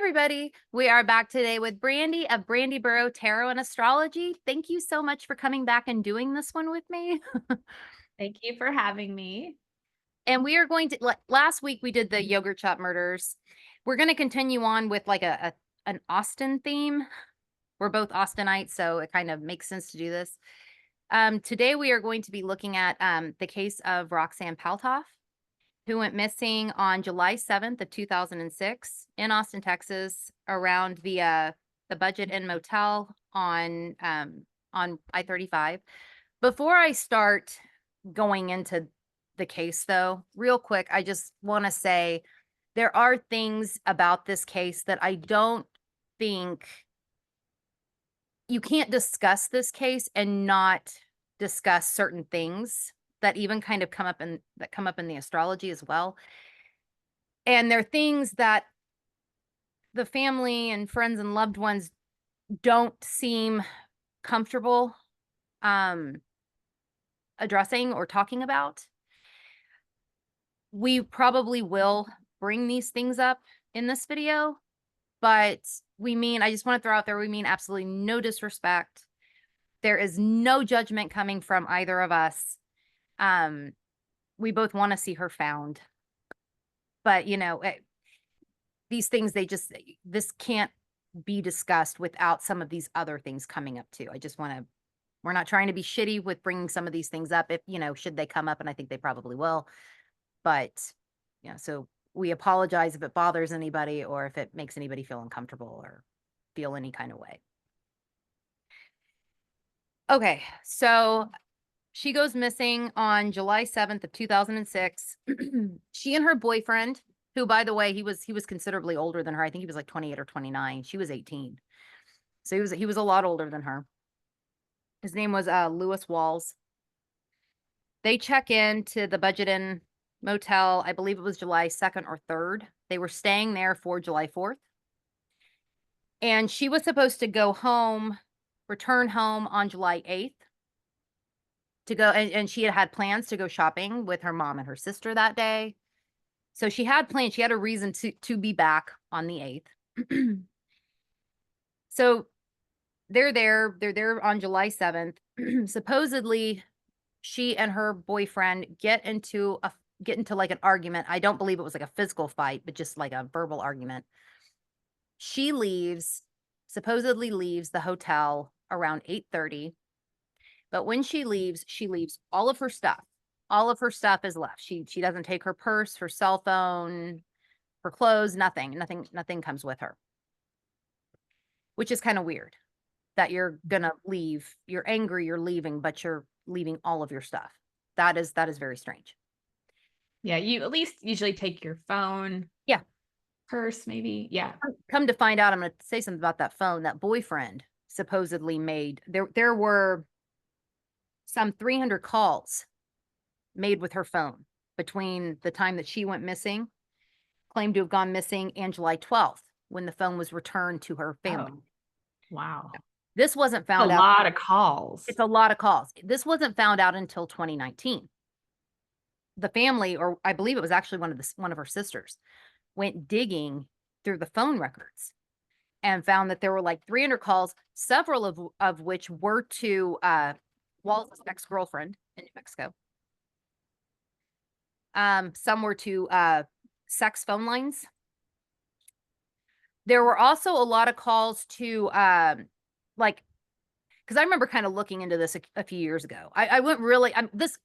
everybody. We are back today with Brandy of Brandygirl Tarot and Astrology. Thank you so much for coming back and doing this one with me. Thank you for having me. And we are going to last week we did the yogurt shop murders. We're going to continue on with like an Austin theme. We're both Austinites, so it kind of makes sense to do this. Today we are going to be looking at the case of Roxanne Paltauf, who went missing on July 7th of 2006 in Austin, Texas, around the Budget Inn Motel on I-35. Before I start going into the case, though, real quick, I just want to say there are things about this case that I don't think you can't discuss this case and not discuss certain things that even kind of come up in the astrology as well. And they're things that the family and friends and loved ones don't seem comfortable addressing or talking about. We probably will bring these things up in this video, but I just want to throw out there, we mean absolutely no disrespect. There is no judgment coming from either of us. We both want to see her found, but these things, this can't be discussed without some of these other things coming up too. We're not trying to be shitty with bringing some of these things up if, should they come up, and I think they probably will, but so we apologize if it bothers anybody or if it makes anybody feel uncomfortable or feel any kind of way. Okay, so she goes missing on July 7th of 2006. She and her boyfriend, who, by the way, he was considerably older than her. I think he was like 28 or 29. She was 18. So he was a lot older than her. His name was Lewis Walls. They check in to the Budget Inn Motel. I believe it was July 2nd or 3rd. They were staying there for July 4th. And she was supposed to go home, return home on July 8th. To go, and she had plans to go shopping with her mom and her sister that day. So she had plans, she had a reason to be back on the 8th. So they're there on July 7th. Supposedly she and her boyfriend get into like an argument. I don't believe it was like a physical fight, but just like a verbal argument. She supposedly leaves the hotel around 8:30. But when she leaves all of her stuff. All of her stuff is left. She doesn't take her purse, her cell phone, her clothes, nothing comes with her. Which is kind of weird that you're gonna leave. You're angry, you're leaving, but you're leaving all of your stuff. That is very strange. Yeah, you at least usually take your phone, Yeah. purse, maybe. Yeah. Come to find out, I'm gonna say something about that phone. That boyfriend supposedly made there were some 300 calls made with her phone between the time that she went missing, claimed to have gone missing, and July 12th, when the phone was returned to her family. Oh, wow. This wasn't A found out. lot of calls. It's a lot of calls. This wasn't found out until 2019. The family, or I believe it was actually one of her sisters, went digging through the phone records and found that there were like 300 calls, several of which were to Walt's ex-girlfriend in New Mexico. Some were to sex phone lines. There were also a lot of calls to because I remember kind of looking into this a few years ago. I went really,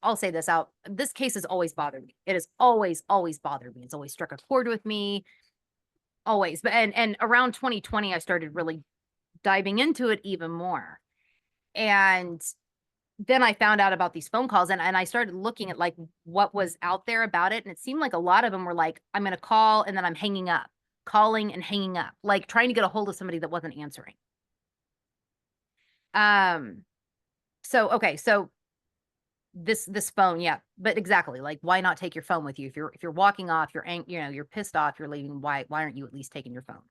I'll say this out. This case has always bothered me. It has always bothered me. It's always struck a chord with me. Always. But and around 2020, I started really diving into it even more. And then I found out about these phone calls, and I started looking at like what was out there about it. And it seemed like a lot of them were like, I'm going to call and then I'm hanging up, calling and hanging up, like trying to get a hold of somebody that wasn't answering. So this phone, yeah, but exactly, like, why not take your phone with you? If you're walking off, you're pissed off, you're leaving, why aren't you at least taking your phone?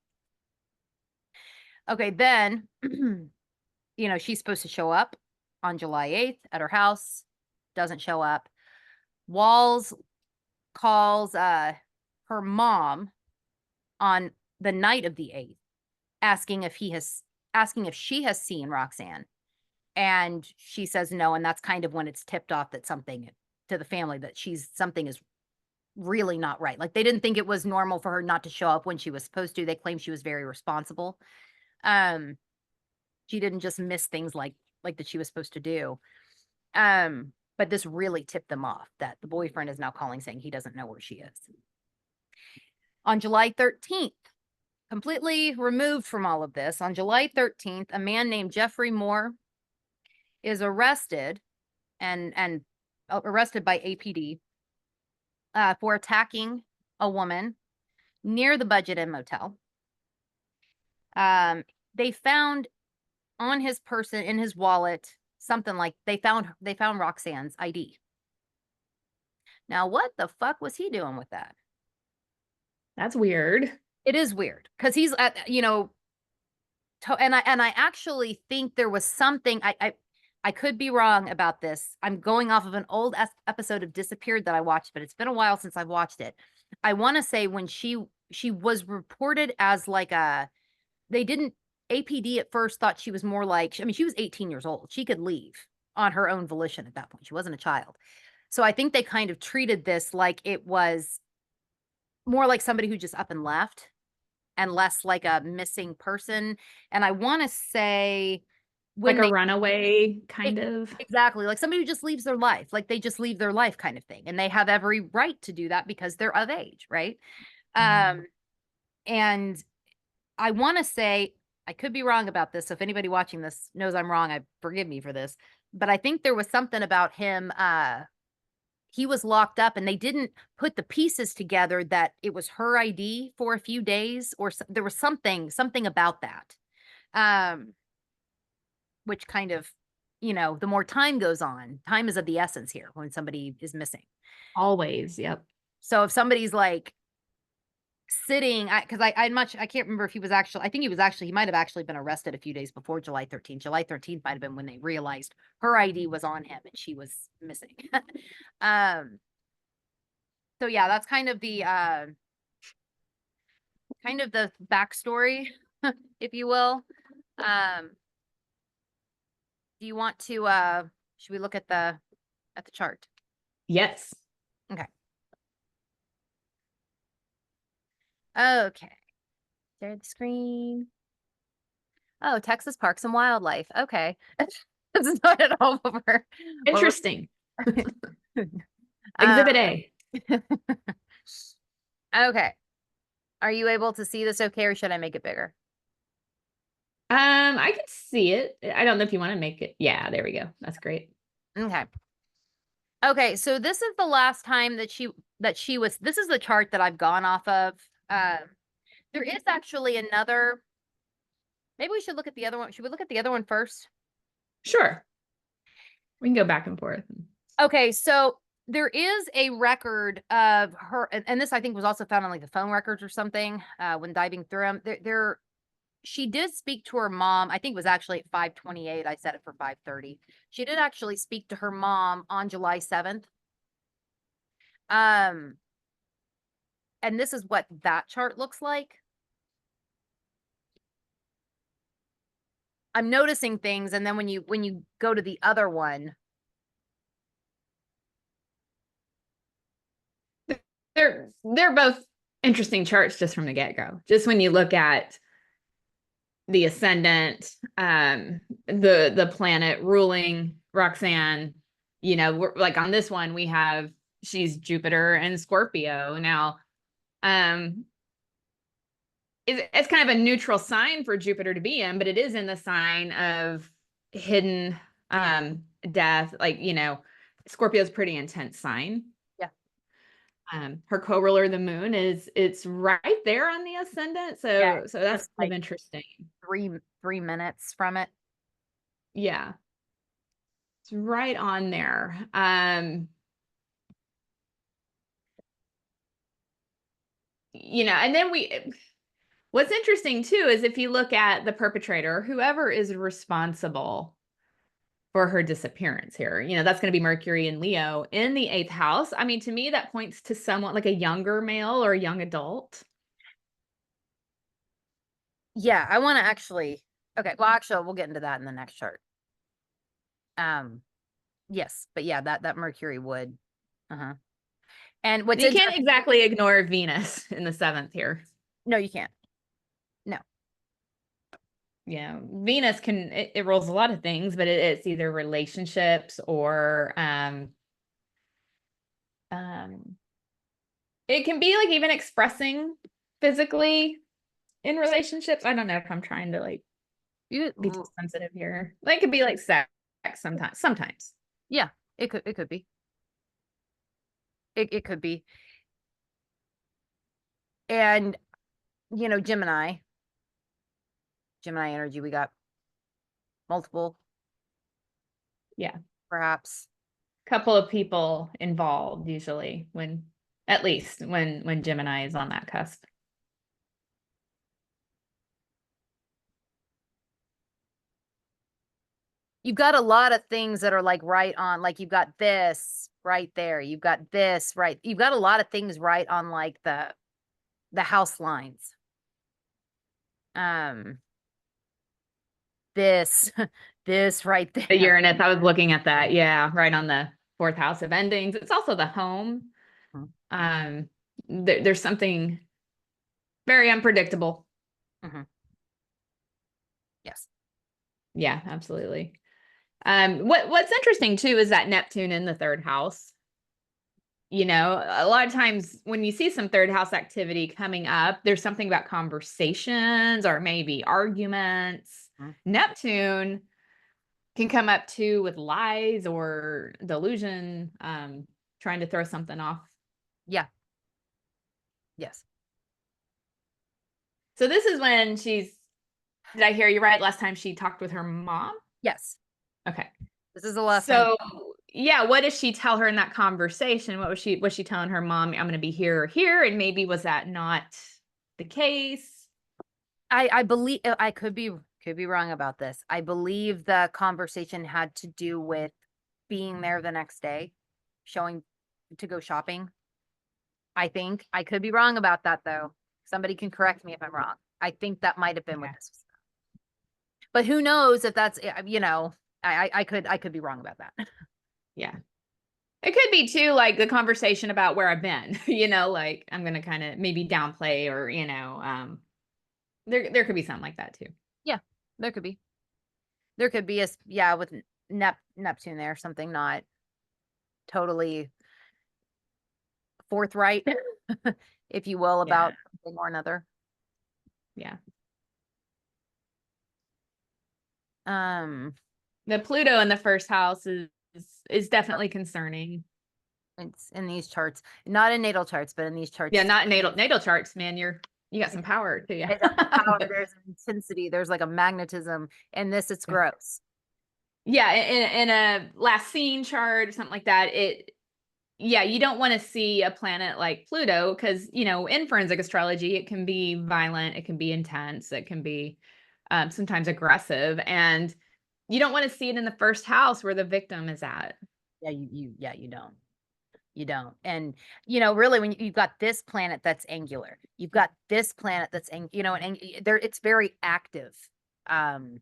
Okay, then she's supposed to show up on July 8th at her house, doesn't show up. Walls calls her mom on the night of the 8th, asking if she has seen Roxanne. And she says no, and that's kind of when it's tipped off that something to the family that something is really not right. Like, they didn't think it was normal for her not to show up when she was supposed to. They claim she was very responsible. Um, she didn't just miss things like that she was supposed to do. But this really tipped them off that the boyfriend is now calling saying he doesn't know where she is. On July 13th, completely removed from all of this, on July 13th, a man named Jeffrey Moore is arrested and arrested by APD for attacking a woman near the Budget Inn Motel. They found on his person, in his wallet, something like they found Roxanne's ID. Now, what the fuck was he doing with that? That's weird. It is weird because he's at, and I actually think there was something. I could be wrong about this. I'm going off of an old episode of Disappeared that I watched, but it's been a while since I've watched it. I want to say when she was reported as like APD at first thought she was more like, she was 18 years old. She could leave on her own volition at that point. She wasn't a child. So I think they kind of treated this like it was more like somebody who just up and left and less like a missing person. And I want to say like a runaway kind of. Exactly. Like somebody who just leaves their life, like they just leave their life kind of thing. And they have every right to do that because they're of age. Right. And I want to say, I could be wrong about this. So if anybody watching this knows I'm wrong, forgive me for this, but I think there was something about him. He was locked up and they didn't put the pieces together that it was her ID for a few days, or there was something about that. Which kind of, the more time goes on, time is of the essence here when somebody is missing. Always. Yep. So if somebody's like sitting, because I can't remember if he was actually, I think he might have actually been arrested a few days before July 13th. July 13th might have been when they realized her ID was on him and she was missing. So yeah, that's kind of the backstory, if you will. Do you want to should we look at the chart? Yes. Okay. Okay. Share the screen. Oh, Texas Parks and Wildlife. Okay. That's not at all over. Interesting. Exhibit A. Okay. Are you able to see this okay, or should I make it bigger? I can see it. I don't know if you want to make it. Yeah, there we go. That's great. Okay. Okay, so this is the last time that she was, this is the chart that I've gone off of. There is actually another, maybe we should look at the other one. Should we look at the other one first? Sure. We can go back and forth. Okay, so there is a record of her, and this I think was also found on like the phone records or something, when diving through them. She did speak to her mom. I think it was actually at 5:28. I set it for 5:30. She did actually speak to her mom on July 7th. And this is what that chart looks like. I'm noticing things, and then when you go to the other one, they're both interesting charts just from the get-go. Just when you look at the ascendant, the planet ruling Roxanne, we're like on this one, she's Jupiter and Scorpio. Now, it's kind of a neutral sign for Jupiter to be in, but it is in the sign of hidden death. Like, Scorpio's pretty intense sign. Yeah. Her co-ruler, the moon, it's right there on the ascendant. So that's kind of interesting. 3 minutes from it. Yeah. It's right on there. And then what's interesting too is if you look at the perpetrator, whoever is responsible for her disappearance here, that's going to be Mercury and Leo in the 8th house. I mean, to me, that points to somewhat like a younger male or a young adult. Yeah, I want to actually, okay, well, actually, we'll get into that in the next chart. Yes, but yeah, that Mercury would, uh-huh. And what's You can't interesting, exactly ignore Venus in the 7th here. no, you can't. No. Yeah, Venus can, it rules a lot of things, but it's either relationships or it can be like even expressing physically in relationships. I don't know if I'm trying to like You, be too sensitive here. Like it could be like sex sometimes. yeah, it could be. It could be. And, you know, Gemini energy, we got multiple, Yeah. perhaps. Couple of people involved usually when, at least when Gemini is on that cusp. You've got a lot of things that are like right on, like you've got this right there. You've got this right. You've got a lot of things right on like the house lines. Um, this, this right The there. Uranus, I was looking at that. Yeah, right on the 4th house of endings. It's also the home. Mhm. There's something very unpredictable. Mhm. Yes. Yeah, absolutely. What's interesting too is that Neptune in the 3rd house. You know, a lot of times when you see some 3rd house activity coming up, there's something about conversations or maybe arguments. Mhm. Neptune can come up too with lies or delusion, trying to throw something off. Yeah. Yes. So this is when did I hear you right? Last time she talked with her mom? Yes. Okay. This is the last time. So yeah, what does she tell her in that conversation? Was she telling her mom, I'm gonna be here or here? And maybe was that not the case? I believe I could be wrong about this. I believe the conversation had to do with being there the next day, showing to go shopping. I think I could be wrong about that though. Somebody can correct me if I'm wrong. I think that might have been what Yeah. this was. But who knows if that's, you know, I could be wrong about that. Yeah. It could be too like the conversation about where I've been, you know, like I'm gonna kind of maybe downplay or, there could be something like that too. Yeah, there could be. There could be a yeah with Neptune there, something not totally forthright, if you will, Yeah. about something or another. Yeah. Um, The Pluto in the 1st house is definitely concerning. it's in these charts, not in natal charts, but in these charts. Yeah, not natal charts, man. You got some power to you. There's a power, there's an intensity, there's like a magnetism, and this it's Yeah. gross. Yeah, in a last scene chart or something like that, yeah, you don't want to see a planet like Pluto because, in forensic astrology, it can be violent, it can be intense, it can be sometimes aggressive, and you don't want to see it in the 1st house where the victim is at. Yeah, you don't. You don't. And, you know, really, when you've got this planet that's angular, you've got this planet that's, you know, there, it's very active, um,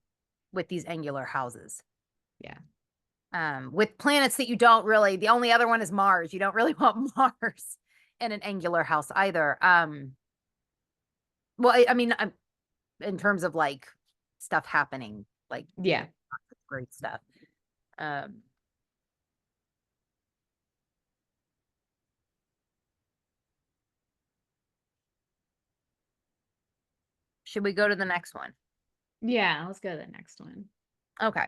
with these angular houses. Yeah. With planets that you don't really, the only other one is Mars. You don't really want Mars in an angular house either. Well, I mean, in terms of like stuff happening, like Yeah. great stuff. Um, should we go to the next one? Yeah, let's go to the next one. Okay.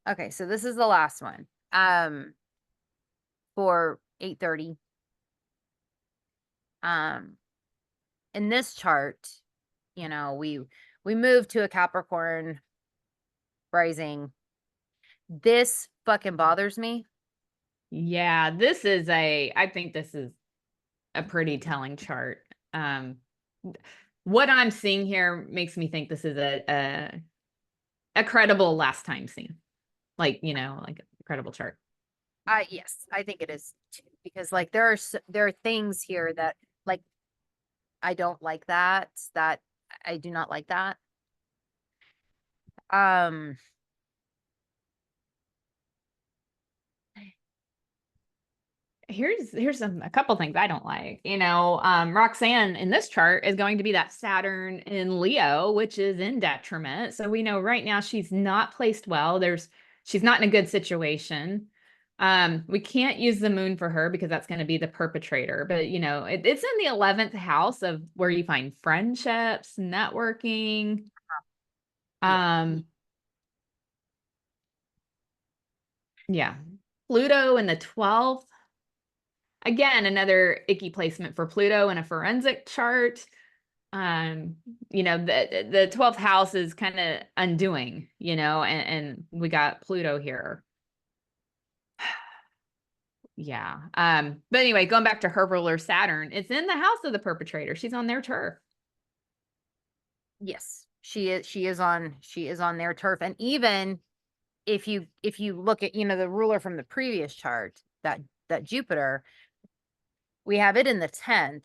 Okay, so this is the last one. For 8:30. Um, in this chart, you know, we moved to a Capricorn rising. This fucking bothers me. Yeah, I think this is a pretty telling chart. What I'm seeing here makes me think this is a credible last time scene. Like, like a credible chart. Yes, I think it is too, because like there are things here that like I don't like that. I do not like that. Here's a couple things I don't like. Roxanne in this chart is going to be that Saturn in Leo, which is in detriment. So we know right now she's not placed well. She's not in a good situation. We can't use the moon for her because that's going to be the perpetrator. But it's in the 11th house of where you find friendships, networking. Yeah. Pluto in the 12th. Again, another icky placement for Pluto in a forensic chart. The 12th house is kind of undoing, and we got Pluto here. Yeah. But anyway, going back to her ruler Saturn, it's in the house of the perpetrator. She's on their turf. Yes, she is on their turf. And even if you look at, the ruler from the previous chart, that Jupiter, we have it in the 10th,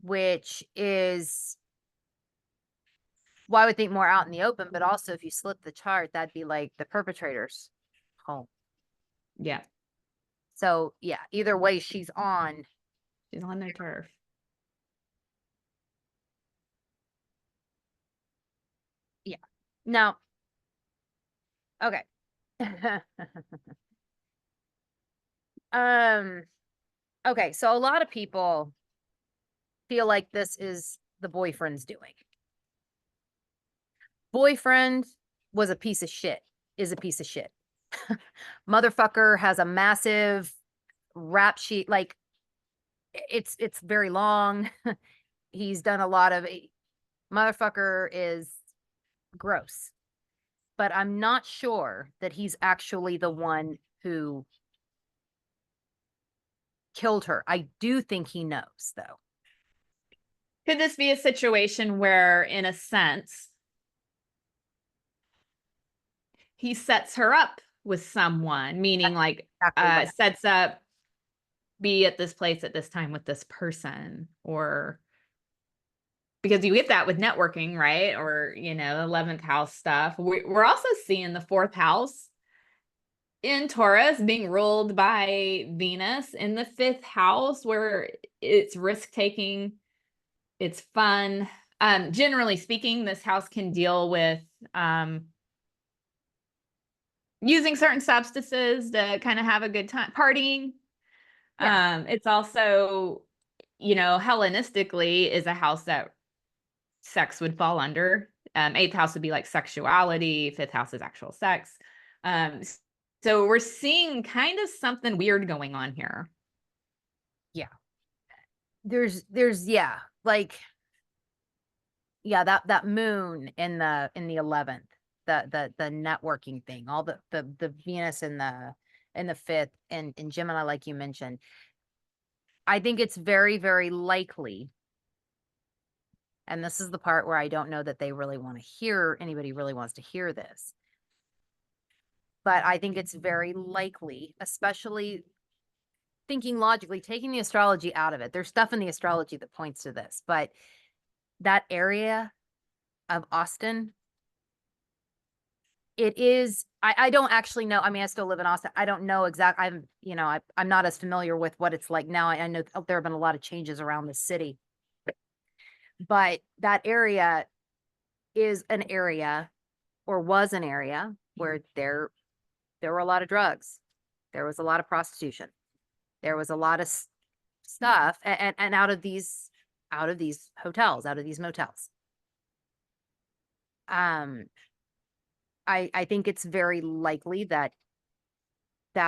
which is, well, I would think more out in the open, but also if you slip the chart, that'd be like the perpetrator's home. Yeah. So yeah, either way, she's on their turf. Yeah. Now, okay. Okay, so a lot of people feel like this is the boyfriend's doing. Boyfriend was a piece of shit, is a piece of shit. Motherfucker has a massive rap sheet, like it's very long. He's done a lot of motherfucker is gross. But I'm not sure that he's actually the one who killed her. I do think he knows, though. Could this be a situation where, in a sense, he sets her up with someone, meaning like sets up, be at this place at this time with this person, or because you get that with networking, right? Or, 11th house stuff. We're also seeing the 4th house in Taurus being ruled by Venus in the 5th house, where it's risk-taking, it's fun. Generally speaking, this house can deal with using certain substances to kind of have a good time, partying. Yeah. It's also, Hellenistically is a house that sex would fall under. 8th house would be like sexuality. 5th house is actual sex. So we're seeing kind of something weird going on here. Yeah. There's like, that moon in the 11th, the networking thing, all the Venus in the 5th and in Gemini, like you mentioned. I think it's very, very likely, and this is the part where I don't know that anybody really wants to hear this, but I think it's very likely, especially thinking logically, taking the astrology out of it. There's stuff in the astrology that points to this, but that area of Austin, it is, I don't actually know. I mean, I still live in Austin. I don't know exactly. I'm not as familiar with what it's like now. I know there have been a lot of changes around the city, but that area is an area, or was an area, where there were a lot of drugs. There was a lot of prostitution. There was a lot of stuff, and out of these hotels, out of these motels. I think it's very likely that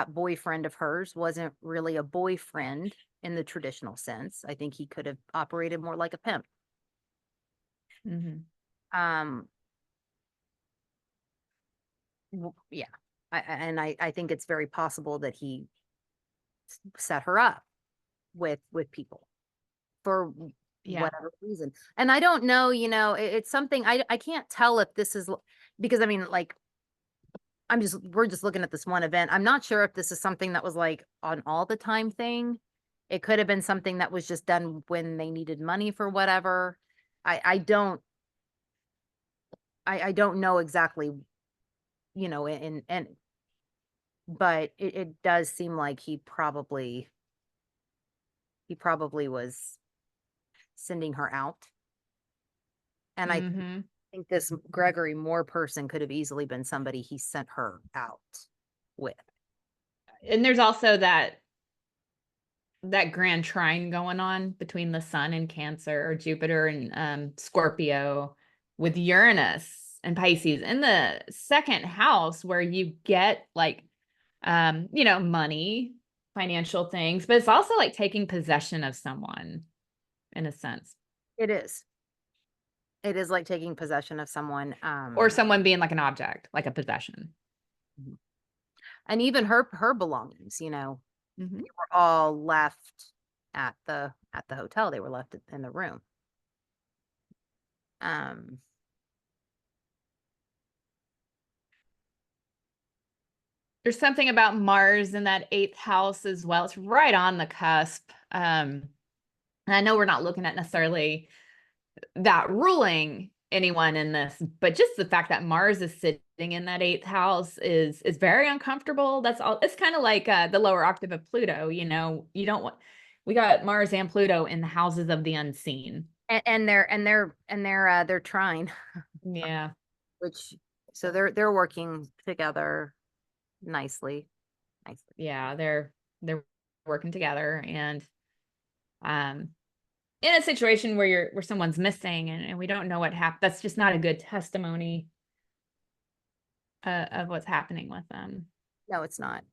boyfriend of hers wasn't really a boyfriend in the traditional sense. I think he could have operated more like a pimp. Yeah. I think it's very possible that he set her up with people for whatever reason. And I don't know, it's something I can't tell if this is, because I mean, like, we're just looking at this one event. I'm not sure if this is something that was like an all the time thing, It could have been something that was just done when they needed money for whatever. I don't know exactly, and but it does seem like he probably was sending her out. And I Mm-hmm. think this Gregory Moore person could have easily been somebody he sent her out with. And there's also that grand trine going on between the sun and Cancer, or Jupiter and Scorpio, with Uranus and Pisces in the second house, where you get like money, financial things, but it's also like taking possession of someone in a sense, It is. It is like taking possession of someone. or someone being like an object, like a possession. Mhm. And even her belongings, Mm-hmm. were all left at the hotel. They were left in the room. Um, There's something about Mars in that eighth house as well. It's right on the cusp. And I know we're not looking at necessarily that ruling anyone in this, but just the fact that Mars is sitting in that eighth house is very uncomfortable. That's all. It's kind of like the lower octave of Pluto. You don't want. We got Mars and Pluto in the houses of the unseen. and they're trying, Yeah, which so they're working together nicely. Nicely. yeah, they're working together, and um, in a situation where someone's missing and we don't know what happened, that's just not a good testimony of what's happening with them. No, it's not.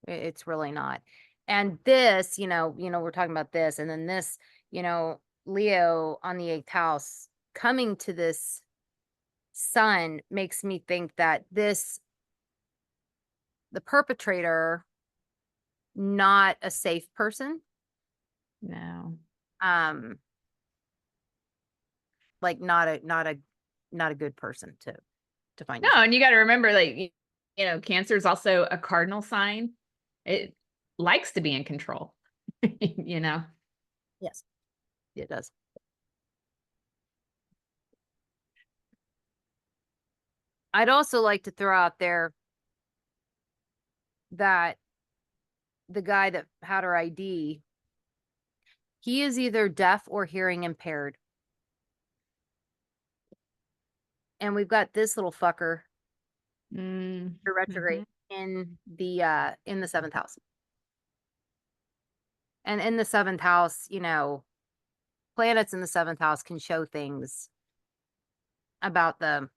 It's really not. And this, we're talking about this, and then this, Leo on the eighth house coming to this sun makes me think that the perpetrator, not a safe person, No. um, like not a good person to find No, yourself. and you got to remember, like, Cancer is also a cardinal sign. It likes to be in control, you know? Yes, it does. I'd also like to throw out there that the guy that had her ID, he is either deaf or hearing impaired. And we've got this little fucker Mm-hmm. retrograde in the seventh house. And in the seventh house, planets in the seventh house can show things about the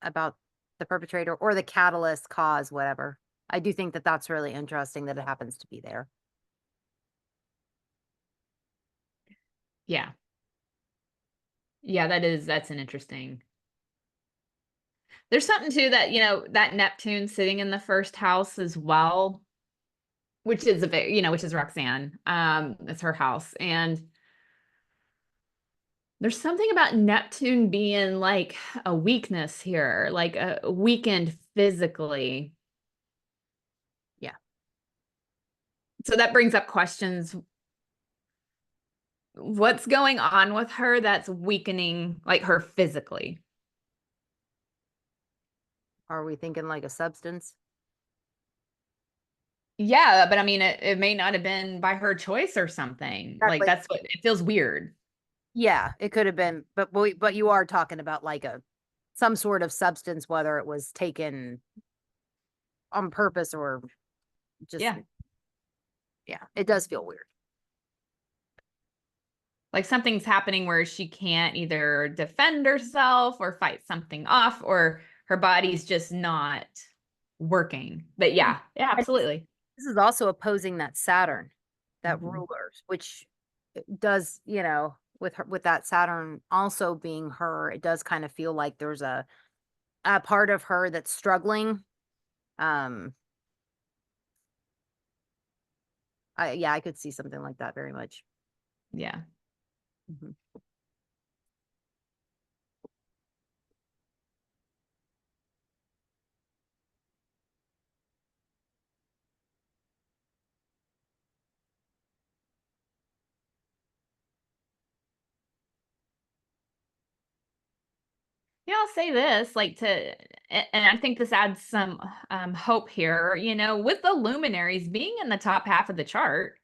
perpetrator or the catalyst, cause, whatever. I do think that that's really interesting that it happens to be there. Yeah. Yeah, that's an interesting. There's something too that, that Neptune sitting in the first house as well, which is which is Roxanne. It's her house. And there's something about Neptune being like a weakness here, like a weakened physically. Yeah. So that brings up questions. What's going on with her that's weakening like her physically? Are we thinking like a substance? Yeah, but I mean, it may not have been by her choice or something. Like Exactly. that's what it feels weird. Yeah, it could have been, but you are talking about like some sort of substance, whether it was taken on purpose or just, Yeah. yeah, it does feel weird. Like something's happening where she can't either defend herself or fight something off, or her body's just not working. But yeah, And absolutely. this is also opposing that Saturn, that Mhm. ruler, which does, with that Saturn also being her, it does kind of feel like there's a part of her that's struggling. Um, yeah, I could see something like that very much. Yeah. Mhm. Yeah, I'll say this, like and I think this adds some hope here, with the luminaries being in the top half of the chart,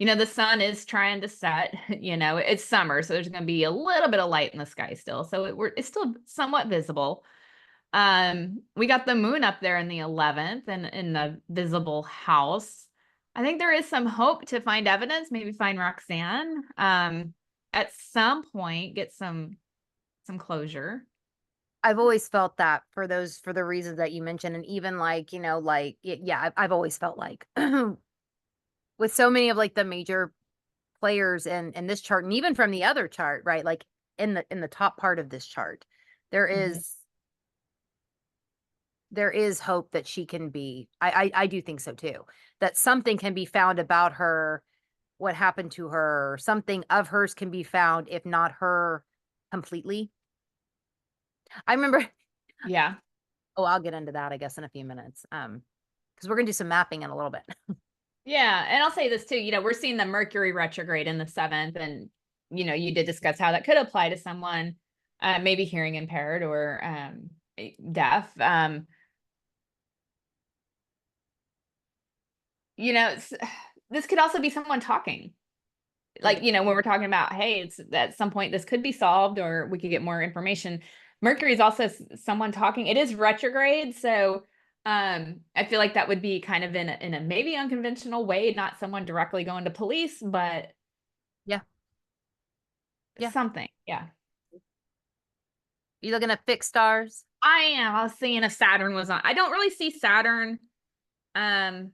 the sun is trying to set, it's summer, so there's going to be a little bit of light in the sky still. So it's still somewhat visible. We got the moon up there in the 11th and in the visible house. I think there is some hope to find evidence, maybe find Roxanne, at some point, get some closure. I've always felt that for the reasons that you mentioned, and even like, yeah, I've always felt like with so many of like the major players in this chart, and even from the other chart, right? Like in the top part of this chart, there Mhm. is there is hope that she can be. I do think so too. That something can be found about her, what happened to her, something of hers can be found, if not her completely. I remember. Yeah. Oh, I'll get into that, I guess, in a few minutes. Because we're gonna do some mapping in a little bit. Yeah. And I'll say this too, we're seeing the Mercury retrograde in the 7th. And, you did discuss how that could apply to someone maybe hearing impaired or deaf. It's, this could also be someone talking. Like, when we're talking about, hey, it's at some point this could be solved or we could get more information. Mercury is also someone talking. It is retrograde. So I feel like that would be kind of in a maybe unconventional way, not someone directly going to police, but Yeah, yeah. something. Yeah. You looking at fixed stars? I am. I was seeing if Saturn was on. I don't really see Saturn. Um,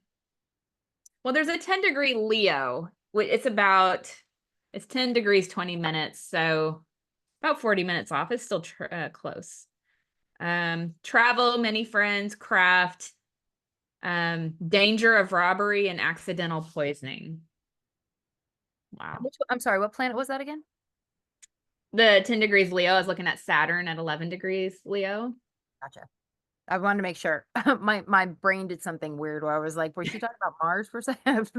well, there's a 10-degree Leo. It's 10 degrees, 20 minutes. So about 40 minutes off. It's still close. Travel, many friends, craft, danger of robbery and accidental poisoning. Wow. I'm sorry, what planet was that again? The 10 degrees Leo, I was looking at Saturn at 11 degrees Leo. Gotcha. I wanted to make sure. My brain did something weird where I was like, was she talking about Mars for a second?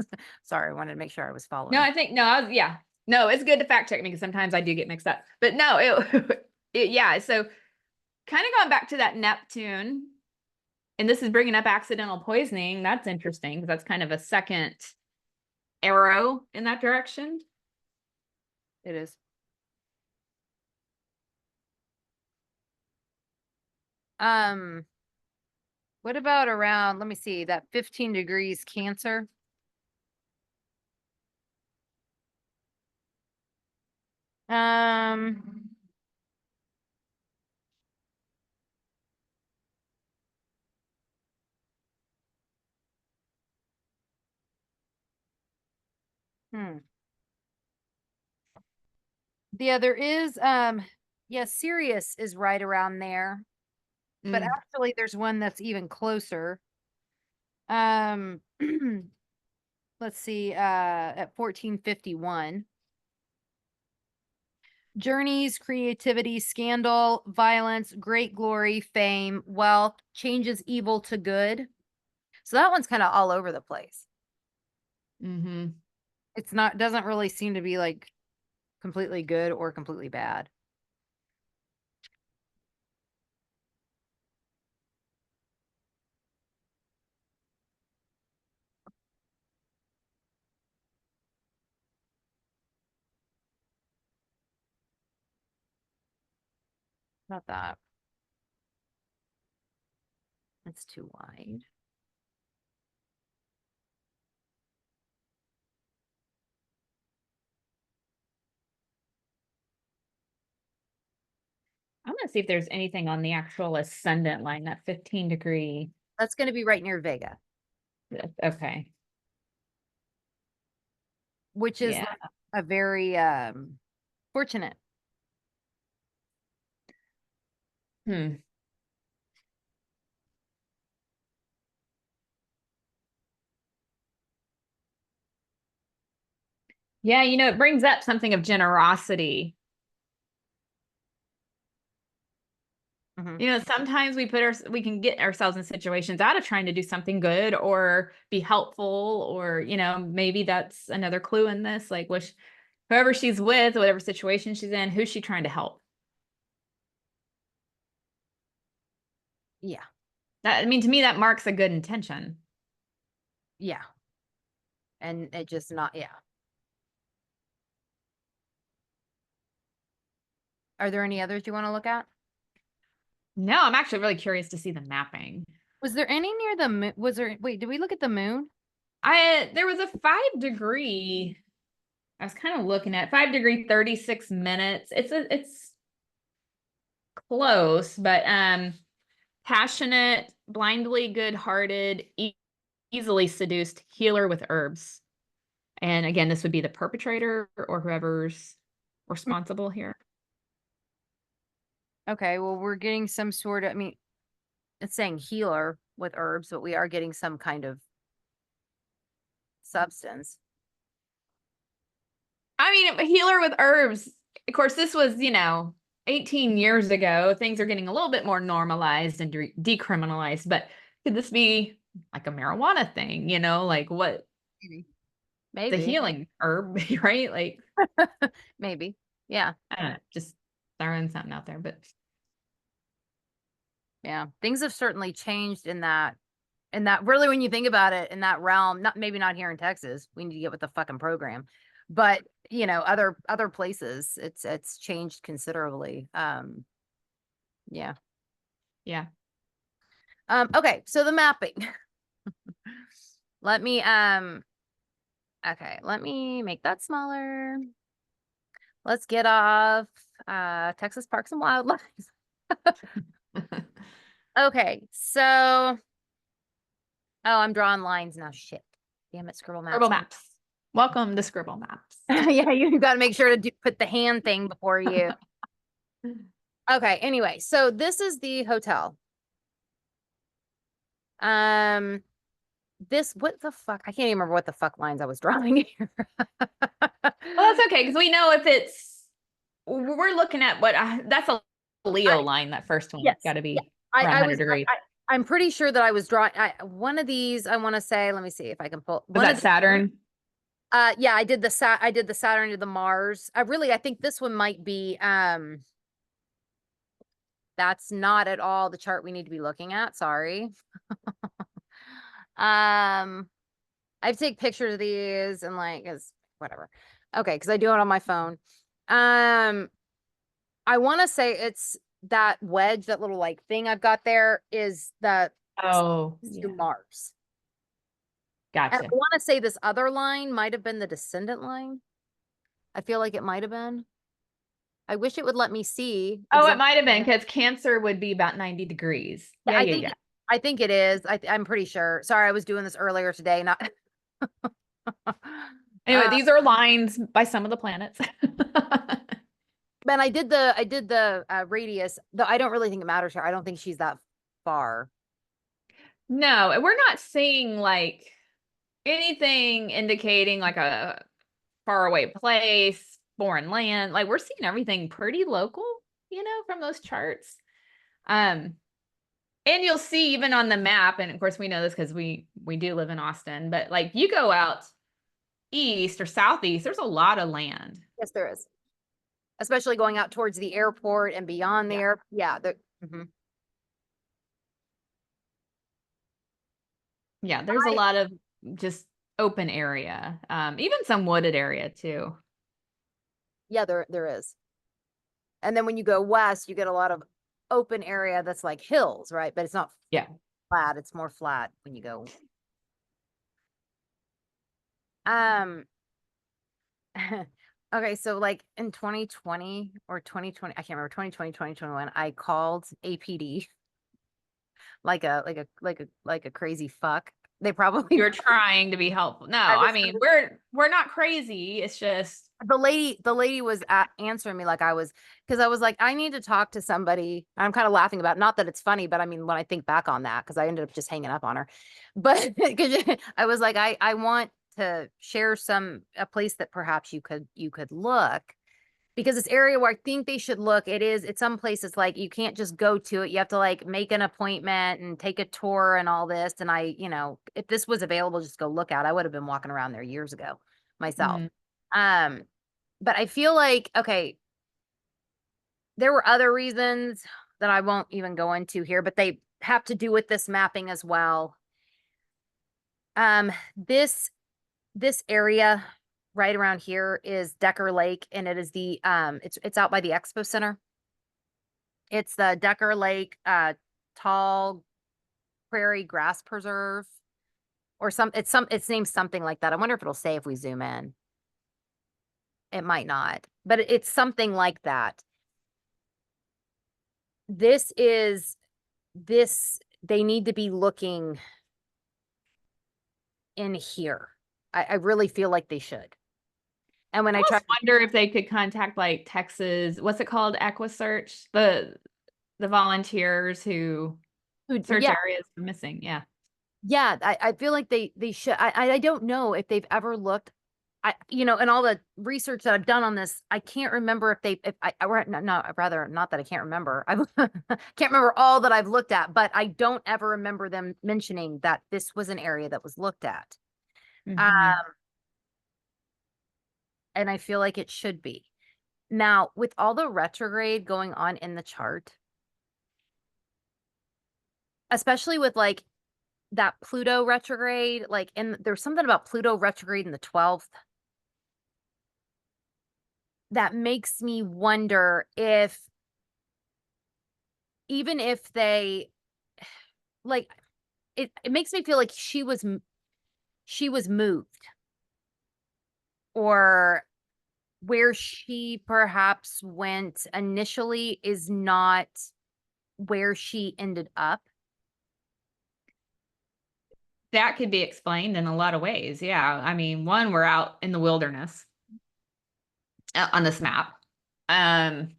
Sorry, I wanted to make sure I was No, following. I think, no, yeah. No, it's good to fact check me because sometimes I do get mixed up. But no, yeah. So kind of going back to that Neptune, and this is bringing up accidental poisoning. That's interesting because that's kind of a second arrow in that direction. It is. Um, what about around, let me see, that 15 degrees Cancer? Um, hmm. Yeah, there is, yeah, Sirius is right around there, but Mm. actually there's one that's even closer. Um, let's see, at 1451. Journeys, creativity, scandal, violence, great glory, fame, wealth, changes evil to good. So that one's kind of all over the place. Mm-hmm. It's not, doesn't really seem to be like completely good or completely bad. Not that. It's too wide. I'm gonna see if there's anything on the actual ascendant line, that 15 degree. That's going to be right near Vega, Okay. which is Yeah. like a very fortunate. Hmm. Yeah, it brings up something of generosity. Hmm. Sometimes we can get ourselves in situations out of trying to do something good or be helpful, or, maybe that's another clue in this. Like, whoever she's with, whatever situation she's in, who's she trying to help? Yeah. I mean, to me, that marks a good intention. Yeah. And it just not, yeah. Are there any others you want to look at? No, I'm actually really curious to see the mapping. Was there any near the moon? Was there, wait, did we look at the moon? There was a 5 degree. I was kind of looking at 5 degree, 36 minutes. It's close, but passionate, blindly good-hearted, easily seduced, healer with herbs. And again, this would be the perpetrator or whoever's responsible here. Okay, well, we're getting some sort of, I mean, it's saying healer with herbs, but we are getting some kind of substance. I mean, a healer with herbs. Of course, this was, 18 years ago. Things are getting a little bit more normalized and decriminalized, but could this be like a marijuana thing, like what Maybe. the Maybe. healing herb, right? Like, Maybe. Yeah. I don't know, just throwing something out there, but Yeah. Things have certainly changed in that really, when you think about it, in that realm, not maybe not here in Texas. We need to get with the fucking program. But other places, it's changed considerably. Yeah. yeah. Okay, so the mapping. Let me okay, let me make that smaller. Let's get off Texas Parks and Wildlife. Okay, so I'm drawing lines now. Shit. Damn it, Scribble Maps. Scribble maps. Welcome to Scribble Maps. Yeah, you got to make sure to put the hand thing before you. Okay, anyway, so this is the hotel. What the fuck? I can't even remember what the fuck lines I was drawing here. Well, that's okay because we know if we're looking at that's a Leo line. That first one Yes. got to be I, around I 100 was, degrees. I'm pretty sure that I was drawing one of these. I want to say, let me see if I can pull Was one that of Saturn? yeah, I did the Saturn to the Mars. I think this one might be, that's not at all the chart we need to be looking at. Sorry. I take pictures of these and like, as whatever. Okay. Cause I do it on my phone. I want to say it's that wedge, that little like thing I've got there is the Oh, to yeah. Mars. And Gotcha. I want to say this other line might have been the descendant line. I feel like it might have been. I wish it would let me see. Oh, it might have been because Cancer would be about 90 degrees. Yeah, I yeah, think yeah. I think it is. I'm pretty sure. Sorry, I was doing this earlier today. Not. Anyway, these are lines by some of the planets. Man, I did the radius. Though I don't really think it matters here. I don't think she's that far. No, we're not seeing like anything indicating like a faraway place, foreign land. Like we're seeing everything pretty local, from those charts. And you'll see even on the map, and of course we know this because we do live in Austin, but like you go out east or southeast, there's a lot of land. Yes, there is. Especially going out towards the airport and beyond the air. Yeah. Yeah, there's a lot of just open area, even some wooded area too. Yeah, there is. And then when you go west, you get a lot of open area that's like hills, right? But it's not flat. It's more flat when you go. Okay, so like in 2020 or 2020, I can't remember, 2020, 2021, I called APD like a crazy fuck. They probably You're trying to be helpful. No, I mean, we're not crazy. It's just the lady was answering me like I was, because I was like, I need to talk to somebody. I'm kind of laughing about, not that it's funny, but I mean, when I think back on that, because I ended up just hanging up on her. But I was like, I want to share a place that perhaps you could look, because this area where I think they should look, it's some places like you can't just go to it. You have to like make an appointment and take a tour and all this. And if this was available, just go look at, I would have been walking around there years ago myself. But I feel like, okay, there were other reasons that I won't even go into here, but have to do with this mapping as well. Um, this area right around here is Decker Lake, and it is the it's out by the Expo Center. It's the Decker Lake Tall Prairie Grass Preserve, or it's named something like that. I wonder if it'll say if we zoom in. It might not, but it's something like that. This is they need to be looking in here. I really feel like they should. And when I I try, almost wonder if they could contact like Texas, what's it called? EquiSearch, the volunteers who search yeah, areas for missing. Yeah. yeah, I feel like they should. I don't know if they've ever looked. And all the research that I've done on this, I can't remember if I or no, rather not that I can't remember. I can't remember all that I've looked at, but I don't ever remember them mentioning that this was an area that was looked at. Um, Mhm. and I feel like it should be. Now, with all the retrograde going on in the chart, especially with like that Pluto retrograde, like, and there's something about Pluto retrograde in the 12th that makes me wonder if, even if they, like, it makes me feel like she was moved, or where she perhaps went initially is not where she ended up. That could be explained in a lot of ways. Yeah. I mean, one, we're out in the wilderness on this map. Um,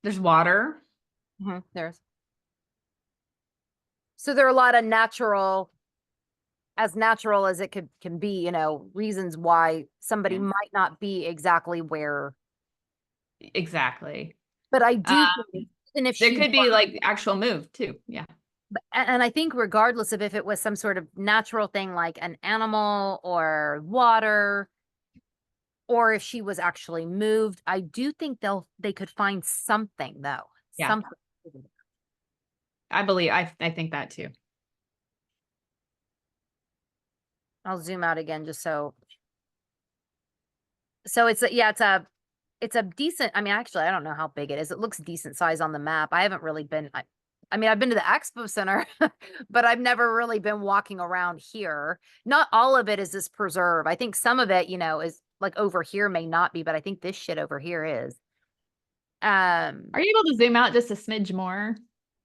there's water. There's so there are a lot of natural as it can be, reasons why somebody Yeah. might not be exactly where. Exactly. But I Um, do think, even if there she could be like actual move too. Yeah. and I think regardless of if it was some sort of natural thing like an animal or water, or if she was actually moved, I do think they could find something though. Yeah. Something. I think that too. I'll zoom out again just so it's a decent, I mean, actually, I don't know how big it is. It looks decent size on the map. I haven't really been, I mean, I've been to the Expo Center, but I've never really been walking around here. Not all of it is this preserve. I think some of it, is like over here may not be, but I think this shit over here is. Are you able to zoom out just a smidge more?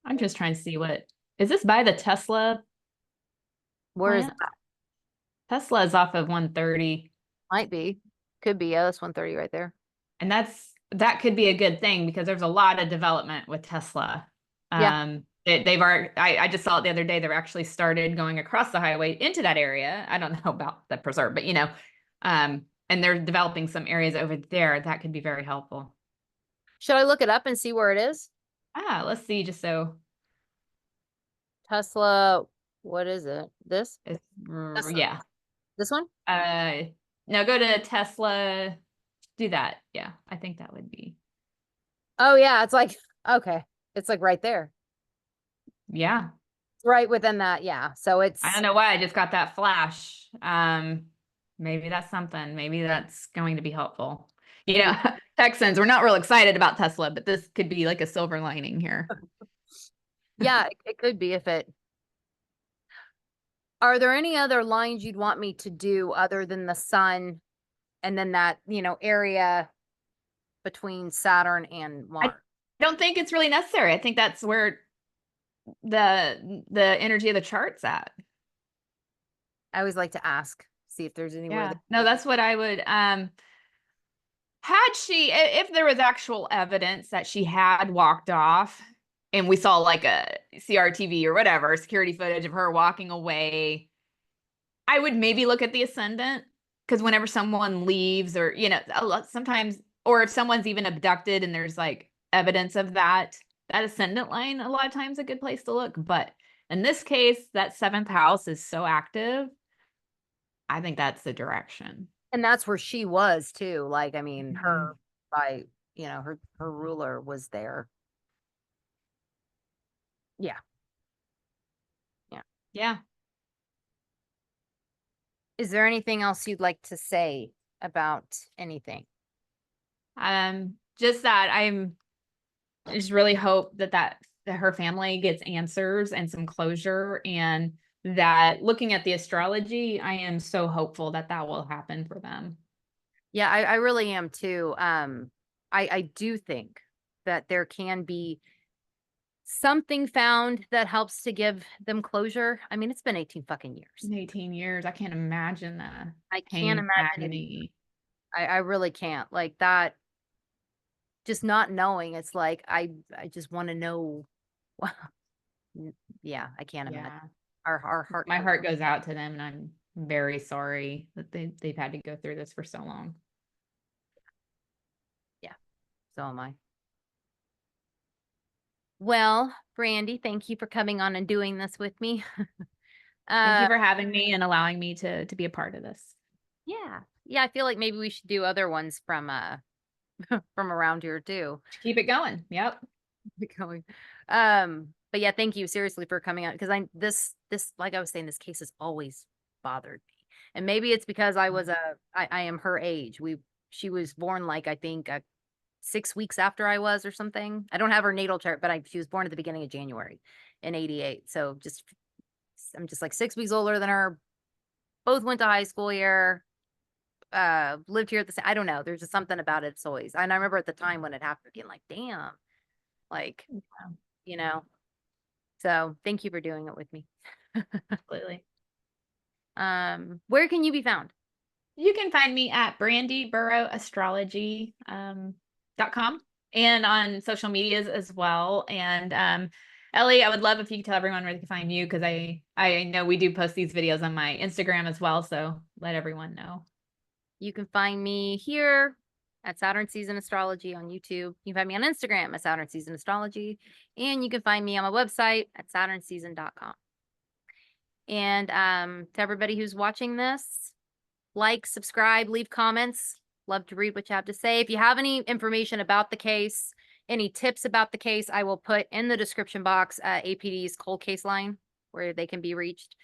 I'm just trying to see what is this by the Tesla Where is plant? that? Tesla is off of 130. Might be. Could be. Yeah, that's 130 right there. And that could be a good thing because there's a lot of development with Tesla. Yeah. They've already, I just saw it the other day. They've actually started going across the highway into that area. I don't know about the preserve, but and they're developing some areas over there that could be very helpful. Should I look it up and see where it is? Let's see, just so Tesla, what is it? This? it's, Tesla. yeah. This one? Uh, now go to Tesla. Do that. Yeah, I think that would be. Oh yeah, it's like, okay. It's like right there. Yeah. Right within that, yeah. So I don't it's know why I just got that flash. Maybe that's something. Maybe that's going to be helpful. maybe. Texans, we're not real excited about Tesla, but this could be like a silver lining here. Yeah, it could be if it. Are there any other lines you'd want me to do other than the sun and then that, area between Saturn and I Mars? don't think it's really necessary. I think that's where the energy of the chart's at. I always like to ask, see if there's anywhere Yeah. that. No, that's what I would had she if there was actual evidence that she had walked off and we saw like a CRTV or whatever security footage of her walking away, I would maybe look at the ascendant because whenever someone leaves or a lot sometimes, or if someone's even abducted and there's like evidence of that ascendant line a lot of times a good place to look. But in this case, that seventh house is so active. I think that's the direction. And that's where she was too. Like, I mean, Mhm. by, her ruler was there. Yeah. Yeah. Is there anything else you'd like to say about anything? Just that I just really hope that her family gets answers and some closure, and that looking at the astrology, I am so hopeful that that will happen for them. Yeah, I really am too. I do think that there can be something found that helps to give them closure. I mean, it's been 18 fucking years. 18 years, I can't imagine the I can't pain, imagine it either. agony. I really can't. Like that, just not knowing. It's like I just want to know. Yeah, I can't imagine. Yeah. Our heart My goes heart goes out to them, and I'm very sorry that they've had to go through this for so long. yeah, so am I. Well, Brandy, thank you for coming on and doing this with me. Thank uh you for having me and allowing me to be a part of this. yeah. Yeah, I feel like maybe we should do other ones from from around here too. Keep it going. Yep. Going. But yeah, thank you seriously for coming out because this like I was saying, this case has always bothered me. And maybe it's because I am her age. She was born like I think 6 weeks after I was or something. I don't have her natal chart, but she was born at the beginning of January in '88. So I'm just like 6 weeks older than her. Both went to high school here. Lived here at the same. I don't know. There's just something about it. It's always. And I remember at the time when it happened, being like, "Damn!" Like, you know. So thank you for doing it with me. Absolutely. Where can you be found? You can find me at brandyburrowastrology.com and on social medias as well. And Ellie, I would love if you could tell everyone where they can find you, because I know we do post these videos on my Instagram as well. So let everyone know. You can find me here at Saturn Season Astrology on YouTube. You can find me on Instagram at Saturn Season Astrology. And you can find me on my website at SaturnSeason.com. And to everybody who's watching this, like, subscribe, leave comments. Love to read what you have to say. If you have any information about the case, any tips about the case, I will put in the description box APD's cold case line where they can be reached.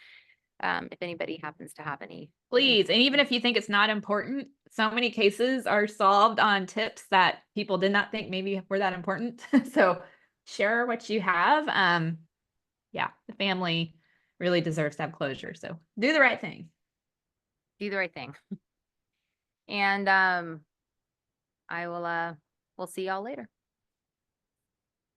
If anybody happens to have any. Please. And even if you think it's not important, so many cases are solved on tips that people did not think maybe were that important. So share what you have. Yeah, the family really deserves to have closure. So do the right thing. Do the right thing. And I will we'll see y'all later.